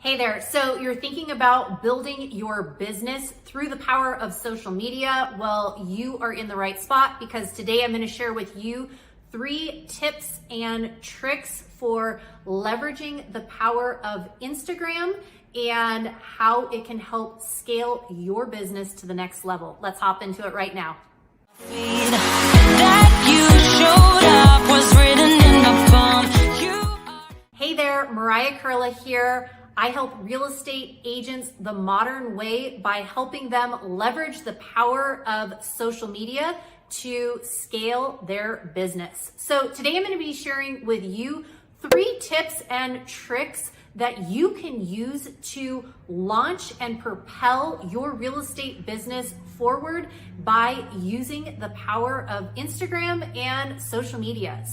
Hey there, so you're thinking about building your business through the power of social media? Well, you are in the right spot because today I'm going to share with you 3 tips and tricks for leveraging the power of Instagram and how it can help scale your business to the next level. Let's hop into it right now. Hey there, Mariah Koehle here. I help real estate agents the modern way by helping them leverage the power of social media to scale their business. So today I'm going to be sharing with you 3 tips and tricks that you can use to launch and propel your real estate business forward by using the power of Instagram and social media.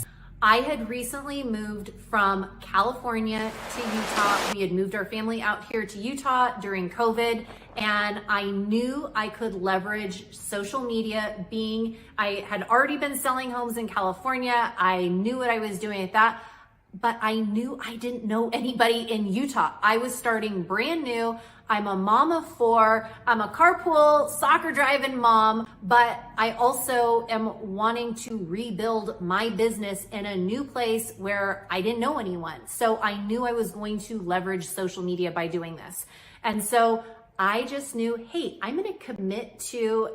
I had recently moved from California to Utah. We had moved our family out here to Utah during COVID, and I knew I could leverage social media. I had already been selling homes in California. I knew what I was doing at that, but I knew I didn't know anybody in Utah. I was starting brand new. I'm a mom of 4. I'm a carpool soccer driving mom, but I also am wanting to rebuild my business in a new place where I didn't know anyone. So I knew I was going to leverage social media by doing this. And so I just knew, hey, I'm going to commit to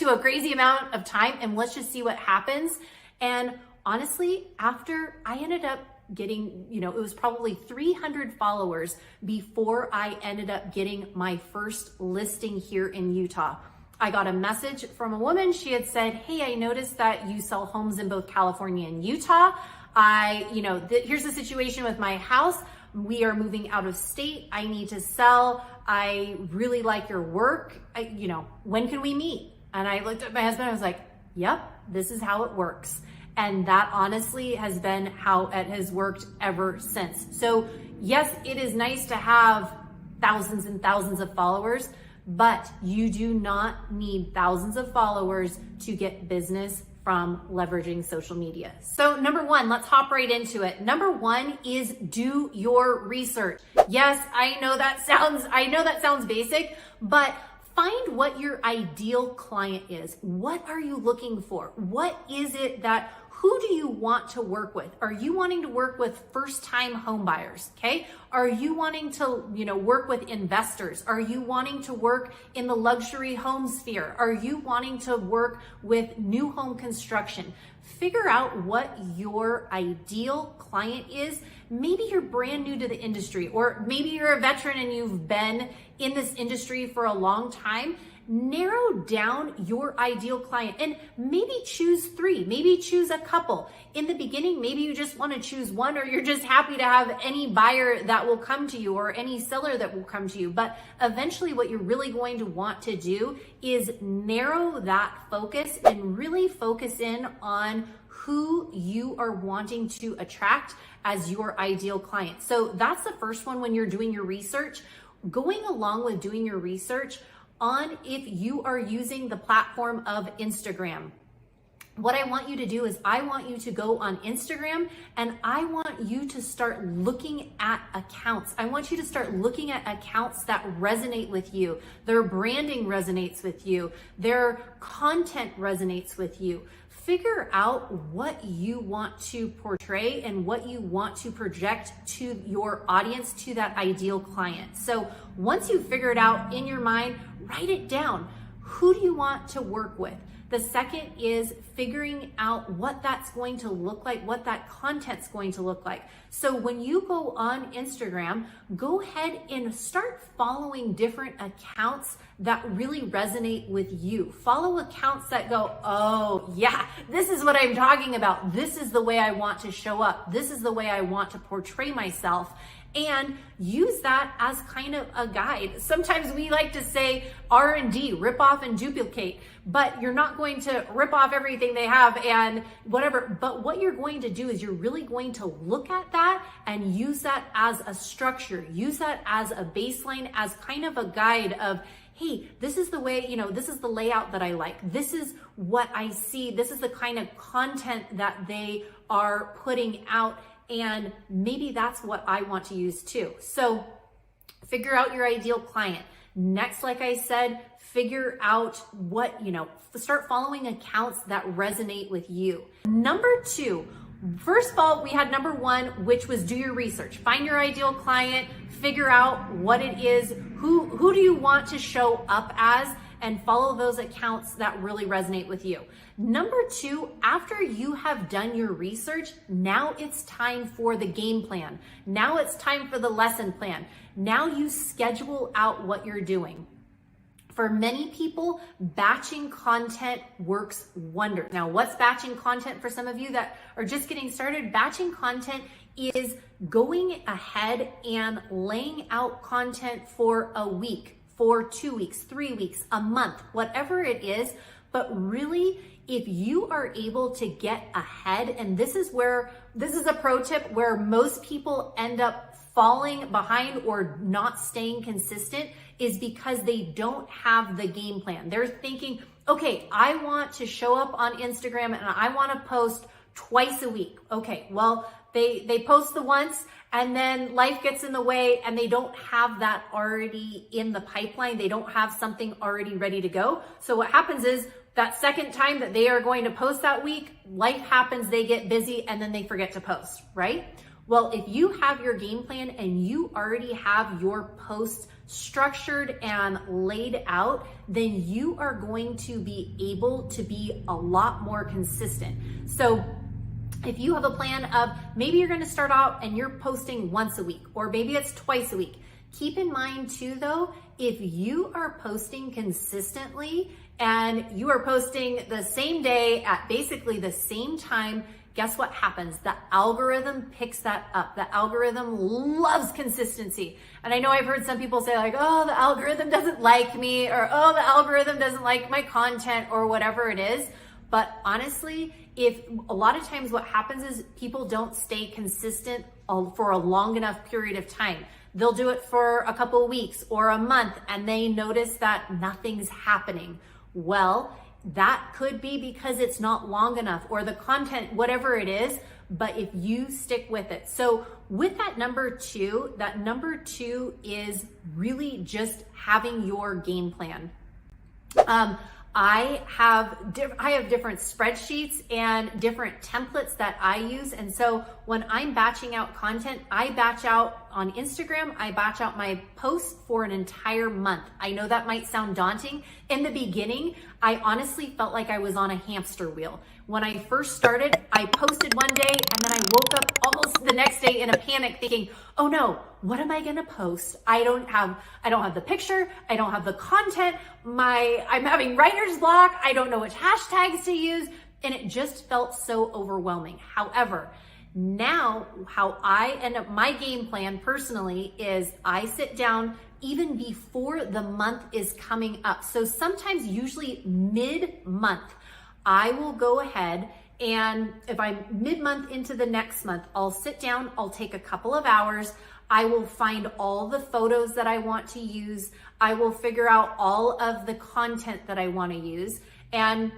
a crazy amount of time and let's just see what happens. And honestly, after I ended up getting, it was probably 300 followers before I ended up getting my first listing here in Utah. I got a message from a woman. She had said, hey, I noticed that you sell homes in both California and Utah. Here's the situation with my house. We are moving out of state. I need to sell. I really like your work. When can we meet? And I looked at my husband. I was like, yep, this is how it works. And that honestly has been how it has worked ever since. So yes, it is nice to have thousands and thousands of followers, but you do not need thousands of followers to get business from leveraging social media. So number 1, let's hop right into it. Number 1 is do your research. Yes, I know that sounds basic, but find what your ideal client is. What are you looking for? What is it who do you want to work with? Are you wanting to work with first-time home buyers? Okay. Are you wanting to, work with investors? Are you wanting to work in the luxury home sphere? Are you wanting to work with new home construction? Figure out what your ideal client is. Maybe you're brand new to the industry, or maybe you're a veteran and you've been in this industry for a long time. Narrow down your ideal client and maybe choose 3, maybe choose a couple. In the beginning, maybe you just want to choose 1, or you're just happy to have any buyer that will come to you or any seller that will come to you. But eventually what you're really going to want to do is narrow that focus and really focus in on who you are wanting to attract as your ideal client. So that's the first one when you're doing your research. Going along with doing your research on if you are using the platform of Instagram. What I want you to do is I want you to go on Instagram and I want you to start looking at accounts. I want you to start looking at accounts that resonate with you. Their branding resonates with you. Their content resonates with you. Figure out what you want to portray and what you want to project to your audience, to that ideal client. So once you figure it out in your mind, write it down. Who do you want to work with? The second is figuring out what that's going to look like, what that content's going to look like. So when you go on Instagram, go ahead and start following different accounts that really resonate with you. Follow accounts that go, oh yeah, this is what I'm talking about. This is the way I want to show up. This is the way I want to portray myself. And use that as kind of a guide. Sometimes we like to say R&D, rip off and duplicate, but you're not going to rip off everything they have and whatever. But what you're going to do is you're really going to look at that and use that as a structure, use that as a baseline, as kind of a guide of, hey, this is the way, this is the layout that I like. This is what I see. This is the kind of content that they are putting out. And maybe that's what I want to use too. So figure out your ideal client. Next, like I said, figure out what, start following accounts that resonate with you. Number 2, first of all, we had number 1, which was do your research. Find your ideal client, figure out what it is, who do you want to show up as, and follow those accounts that really resonate with you. Number 2, after you have done your research, now it's time for the game plan. Now it's time for the lesson plan. Now you schedule out what you're doing. For many people, batching content works wonders. Now, what's batching content for some of you that are just getting started? Batching content is going ahead and laying out content for a week, for 2 weeks, 3 weeks, a month, whatever it is. But really, if you are able to get ahead, and this is a pro tip where most people end up falling behind or not staying consistent, is because they don't have the game plan. They're thinking, okay, I want to show up on Instagram and I want to post twice a week. Okay, well, they post the once and then life gets in the way and they don't have that already in the pipeline. They don't have something already ready to go. So what happens is that second time that they are going to post that week, life happens, they get busy, and then they forget to post, right? Well, if you have your game plan and you already have your posts structured and laid out, then you are going to be able to be a lot more consistent. So if you have a plan of maybe you're going to start out and you're posting once a week, or maybe it's twice a week. Keep in mind too, though, if you are posting consistently and you are posting the same day at basically the same time, guess what happens? The algorithm picks that up. The algorithm loves consistency. And I know I've heard some people say like, oh, the algorithm doesn't like me, or oh, the algorithm doesn't like my content, or whatever it is. But honestly, if a lot of times what happens is people don't stay consistent for a long enough period of time. They'll do it for a couple of weeks or a month and they notice that nothing's happening. Well, that could be because it's not long enough, or the content, whatever it is, but if you stick with it. So with that number 2 is really just having your game plan. I have different spreadsheets and different templates that I use. And so when I'm batching out content, I batch out on Instagram, I batch out my posts for an entire month. I know that might sound daunting. In the beginning, I honestly felt like I was on a hamster wheel. When I first started, I posted one day and then I woke up almost the next day in a panic thinking, oh no, what am I gonna post? I don't have the picture, I don't have the content, I'm having writer's block, I don't know which hashtags to use, and it just felt so overwhelming. However, now how I end up, my game plan personally is I sit down even before the month is coming up. So sometimes, usually mid-month, I will go ahead and if I'm mid-month into the next month, I'll sit down, I'll take a couple of hours, I will find all the photos that I want to use, I will figure out all of the content that I want to use, and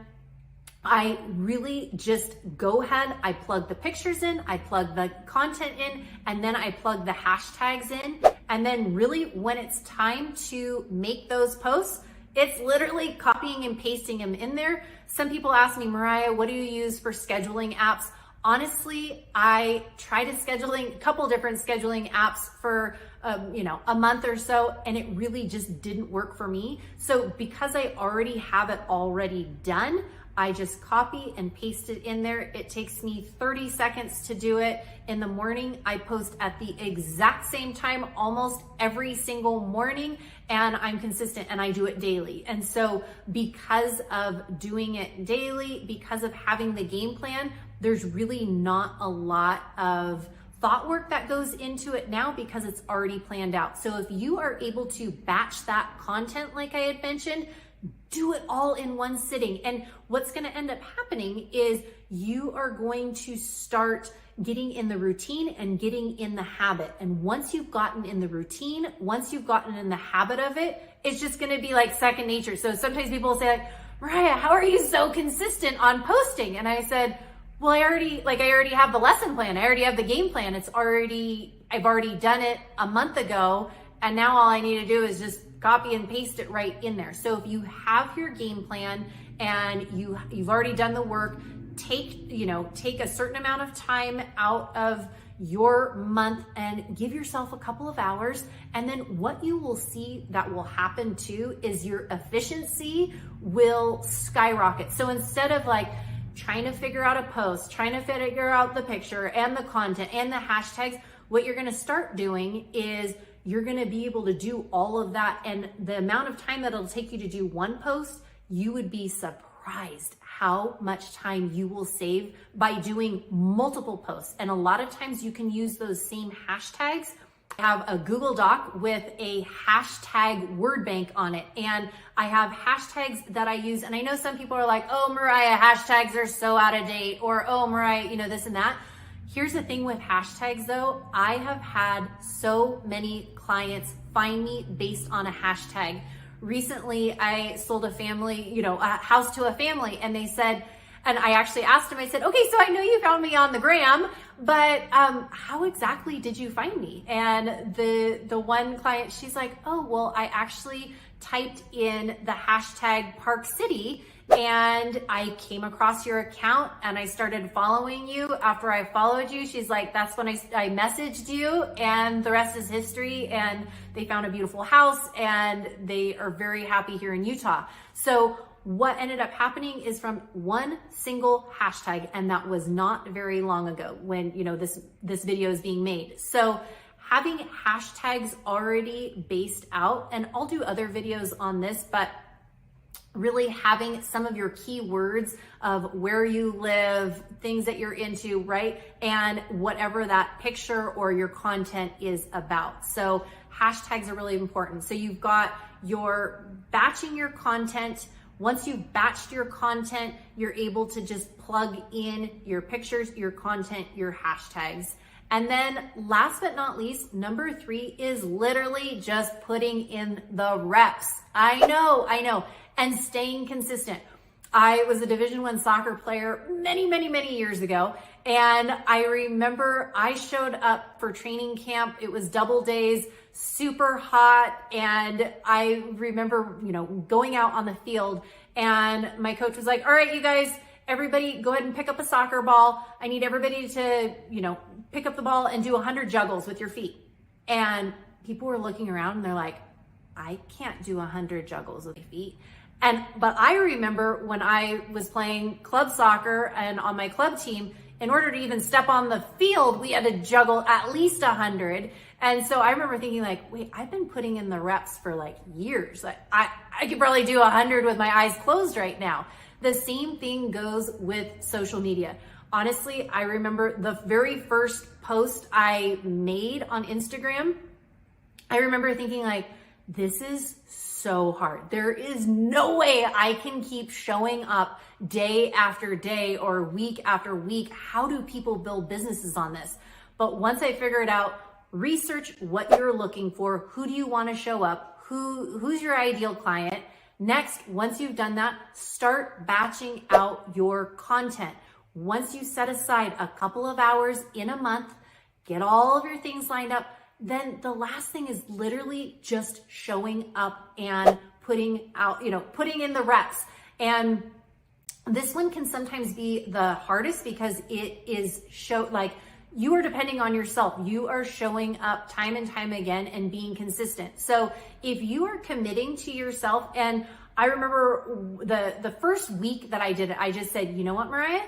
I really just go ahead, I plug the pictures in, I plug the content in, and then I plug the hashtags in. And then really when it's time to make those posts, it's literally copying and pasting them in there. Some people ask me, Mariah, what do you use for scheduling apps? Honestly, I tried a couple different scheduling apps for a month or so, and it really just didn't work for me. So because I already have it already done, I just copy and paste it in there. It takes me 30 seconds to do it. In the morning, I post at the exact same time almost every single morning, and I'm consistent and I do it daily. And so because of doing it daily, because of having the game plan, there's really not a lot of thought work that goes into it now because it's already planned out. So if you are able to batch that content like I had mentioned, do it all in one sitting. And what's going to end up happening is you are going to start getting in the routine and getting in the habit. And once you've gotten in the routine, once you've gotten in the habit of it, it's just going to be like second nature. So sometimes people say like, Mariah, how are you so consistent on posting? And I said, well, I already have the lesson plan. I already have the game plan. I've already done it a month ago. And now all I need to do is just copy and paste it right in there. So if you have your game plan and you've already done the work, take a certain amount of time out of your month and give yourself a couple of hours. And then what you will see that will happen too is your efficiency will skyrocket. So instead of like trying to figure out a post, trying to figure out the picture and the content and the hashtags, what you're gonna start doing is you're gonna be able to do all of that. And the amount of time that it'll take you to do one post, you would be surprised how much time you will save by doing multiple posts. And a lot of times you can use those same hashtags. I have a Google Doc with a hashtag word bank on it. And I have hashtags that I use. And I know some people are like, oh, Mariah, hashtags are so out of date. Or, oh, Mariah, this and that. Here's the thing with hashtags though. I have had so many clients find me based on a hashtag. Recently, I sold a family, a house to a family, and they said, and I actually asked them, I said, okay, so I know you found me on the gram, but how exactly did you find me? And the one client, she's like, oh, well, I actually typed in the hashtag Park City and I came across your account and I started following you. After I followed you, she's like, that's when I messaged you, and the rest is history. And they found a beautiful house and they are very happy here in Utah. So what ended up happening is from one single hashtag, and that was not very long ago when, this video is being made. So having hashtags already based out, and I'll do other videos on this, but really having some of your keywords of where you live, things that you're into, right? And whatever that picture or your content is about. So hashtags are really important. So you've got your batching your content. Once you've batched your content, you're able to just plug in your pictures, your content, your hashtags. And then last but not least, number 3 is literally just putting in the reps. I know. And staying consistent. I was a Division I soccer player many years ago. And I remember I showed up for training camp. It was double days, super hot. And I remember, going out on the field, and my coach was like, all right, you guys, everybody go ahead and pick up a soccer ball. I need everybody to, pick up the ball and do 100 juggles with your feet. And people were looking around and they're like, I can't do 100 juggles with my feet. But I remember when I was playing club soccer and on my club team, in order to even step on the field, we had to juggle at least 100. And so I remember thinking like, wait, I've been putting in the reps for like years. Like I could probably do 100 with my eyes closed right now. The same thing goes with social media. Honestly, I remember the very first post I made on Instagram. I remember thinking like, this is so hard. There is no way I can keep showing up day after day or week after week. How do people build businesses on this? But once I figured out, research what you're looking for. Who do you want to show up? Who's your ideal client? Next, once you've done that, start batching out your content. Once you set aside a couple of hours in a month, get all of your things lined up, then the last thing is literally just showing up and putting in the reps. And this one can sometimes be the hardest because it is you are depending on yourself. You are showing up time and time again and being consistent. So if you are committing to yourself, and I remember the first week that I did it, I just said, you know what, Mariah?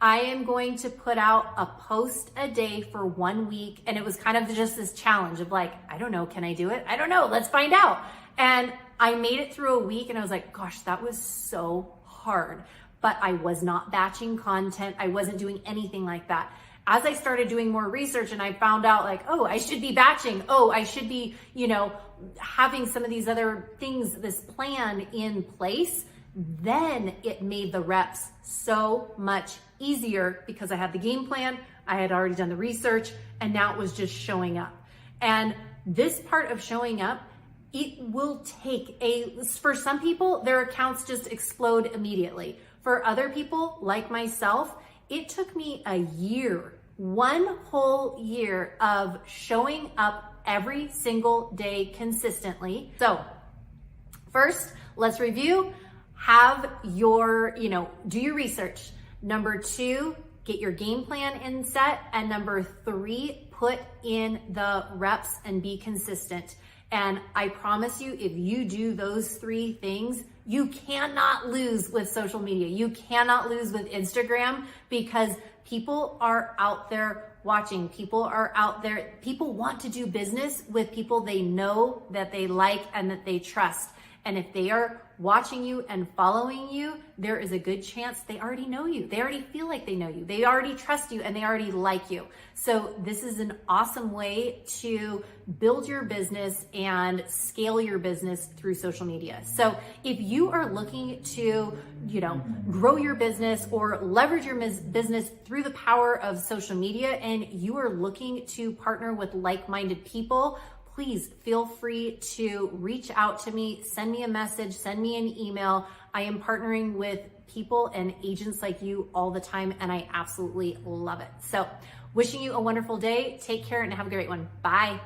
I am going to put out a post a day for 1 week. And it was kind of just this challenge of like, I don't know, can I do it? I don't know, let's find out. And I made it through a week and I was like, gosh, that was so hard. But I was not batching content. I wasn't doing anything like that. As I started doing more research and I found out like, oh, I should be batching. Oh, I should be, having some of these other things, this plan in place. Then it made the reps so much easier because I had the game plan, I had already done the research, and now it was just showing up. And this part of showing up, it will take for some people, their accounts just explode immediately. For other people, like myself, It took me a year, one whole year of showing up every single day consistently. So first, let's review. Have your, do your research. Number 2, get your game plan in set. And number 3, put in the reps and be consistent. And I promise you, if you do those 3 things, you cannot lose with social media. You cannot lose with Instagram, because people are out there watching. People are out there. People want to do business with people they know, that they like, and that they trust. And if they are watching you and following you, there is a good chance they already know you. They already feel like they know you. They already trust you, and they already like you. So this is an awesome way to build your business and scale your business through social media. So if you are looking to, grow your business or leverage your business through the power of social media, and you are looking to partner with like-minded people, please feel free to reach out to me, send me a message, send me an email. I am partnering with people and agents like you all the time, and I absolutely love it. So wishing you a wonderful day. Take care and have a great one. Bye.